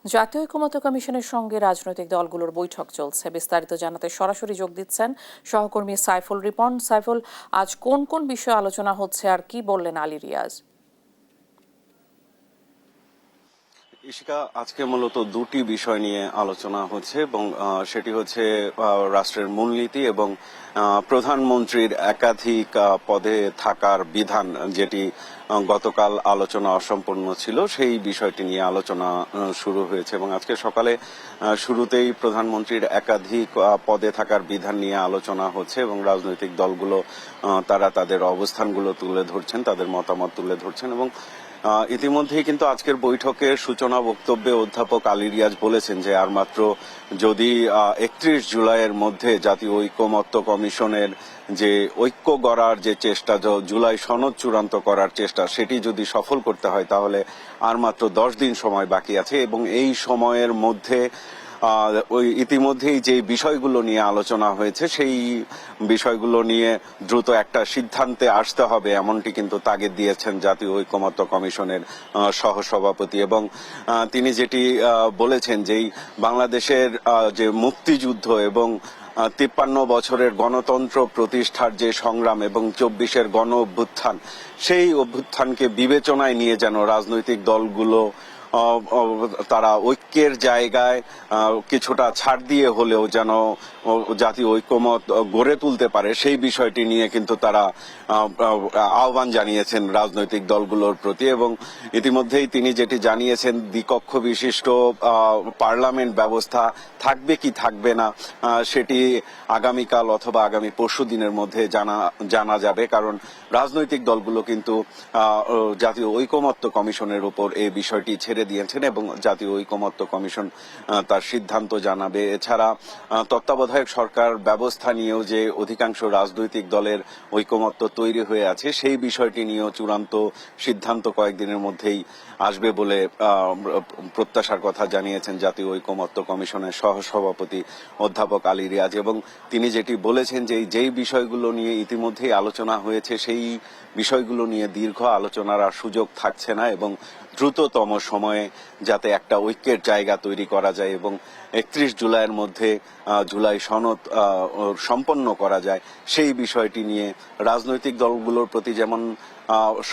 জাতীয় ঐকমত্য কমিশনের সঙ্গে রাজনৈতিক দলগুলোর বৈঠক চলছে। বিস্তারিত জানাতে সরাসরি যোগ দিচ্ছেন সহকর্মী সাইফুল রিপন। সাইফুল, আজ কোন কোন বিষয়ে আলোচনা হচ্ছে আর কি বললেন আলী রিয়াজ? ইশিকা, আজকে মূলত দুটি বিষয় নিয়ে আলোচনা হচ্ছে এবং সেটি হচ্ছে রাষ্ট্রের মূলনীতি এবং প্রধানমন্ত্রীর একাধিক পদে থাকার বিধান, যেটি গতকাল আলোচনা অসম্পূর্ণ ছিল, সেই বিষয়টি নিয়ে আলোচনা শুরু হয়েছে। এবং আজকে সকালে শুরুতেই প্রধানমন্ত্রীর একাধিক পদে থাকার বিধান নিয়ে আলোচনা হচ্ছে এবং রাজনৈতিক দলগুলো তারা তাদের অবস্থানগুলো তুলে ধরছেন, তাদের মতামত তুলে ধরছেন। এবং ইতিমধ্যেই কিন্তু আজকের বৈঠকের সূচনা বক্তব্যে অধ্যাপক আলী রিয়াজ বলেছেন যে আর মাত্র যদি 31 জুলাইয়ের মধ্যে জাতীয় ঐকমত্য কমিশনের যে ঐক্য গড়ার যে চেষ্টা, জুলাই সনদ চূড়ান্ত করার চেষ্টা, সেটি যদি সফল করতে হয় তাহলে আর মাত্র 10 দিন সময় বাকি আছে এবং এই সময়ের মধ্যে ওই ইতিমধ্যেই যে বিষয়গুলো নিয়ে আলোচনা হয়েছে সেই বিষয়গুলো নিয়ে দ্রুত একটা সিদ্ধান্তে আসতে হবে, এমনটি কিন্তু তাগিদ দিয়েছেন জাতীয় ঐকমত্য কমিশনের সহসভাপতি। এবং তিনি যেটি বলেছেন যে বাংলাদেশের যে মুক্তিযুদ্ধ এবং 53 বছরের গণতন্ত্র প্রতিষ্ঠার যে সংগ্রাম এবং 24-এর গণ অভ্যুত্থান, সেই অভ্যুত্থানকে বিবেচনায় নিয়ে যেন রাজনৈতিক দলগুলো তারা ঐক্যের জায়গায় কিছুটা ছাড় দিয়ে হলেও যেন জাতীয় ঐকমত গড়ে তুলতে পারে, সেই বিষয়টি নিয়ে কিন্তু তারা আহ্বান জানিয়েছেন রাজনৈতিক দলগুলোর প্রতি। এবং ইতিমধ্যেই তিনি যেটি জানিয়েছেন, দ্বিকক্ষ বিশিষ্ট পার্লামেন্ট ব্যবস্থা থাকবে কি থাকবে না সেটি আগামীকাল অথবা আগামী পরশু দিনের মধ্যে জানা যাবে, কারণ রাজনৈতিক দলগুলো কিন্তু জাতীয় ঐকমত্য কমিশনের উপর এই বিষয়টি ছেড়ে দিয়েছেন এবং জাতীয় ঐকমত্য কমিশন তার সিদ্ধান্ত জানাবে। এছাড়া তত্ত্বাবধায়ক সরকার ব্যবস্থা নিয়েও যে অধিকাংশ রাজনৈতিক দলের ঐকমত্য তৈরি হয়ে আছে, সেই বিষয়টি নিয়েও চূড়ান্ত সিদ্ধান্ত কয়েকদিনের মধ্যেই আসবে বলে প্রত্যাশার কথা জানিয়েছেন জাতীয় ঐকমত্য কমিশনের সহসভাপতি অধ্যাপক আলী রিয়াজ। এবং তিনি যেটি বলেছেন যে যেই বিষয়গুলো নিয়ে ইতিমধ্যেই আলোচনা হয়েছে সেই বিষয়গুলো নিয়ে দীর্ঘ আলোচনার আর সুযোগ থাকছে না এবং দ্রুততম সময়ে যাতে একটা ঐক্যের জায়গা তৈরি করা যায় এবং 31 জুলাইয়ের মধ্যে জুলাই সনদ সম্পন্ন করা যায়, সেই বিষয়টি নিয়ে রাজনৈতিক দলগুলোর প্রতি যেমন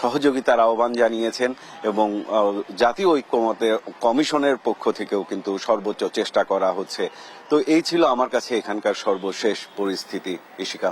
সহযোগিতার আহ্বান জানিয়েছেন এবং জাতীয় ঐক্যমত্য কমিশনের পক্ষ থেকেও কিন্তু সর্বোচ্চ চেষ্টা করা হচ্ছে। তো এই ছিল আমার কাছে এখানকার সর্বশেষ পরিস্থিতি। ইশিকা।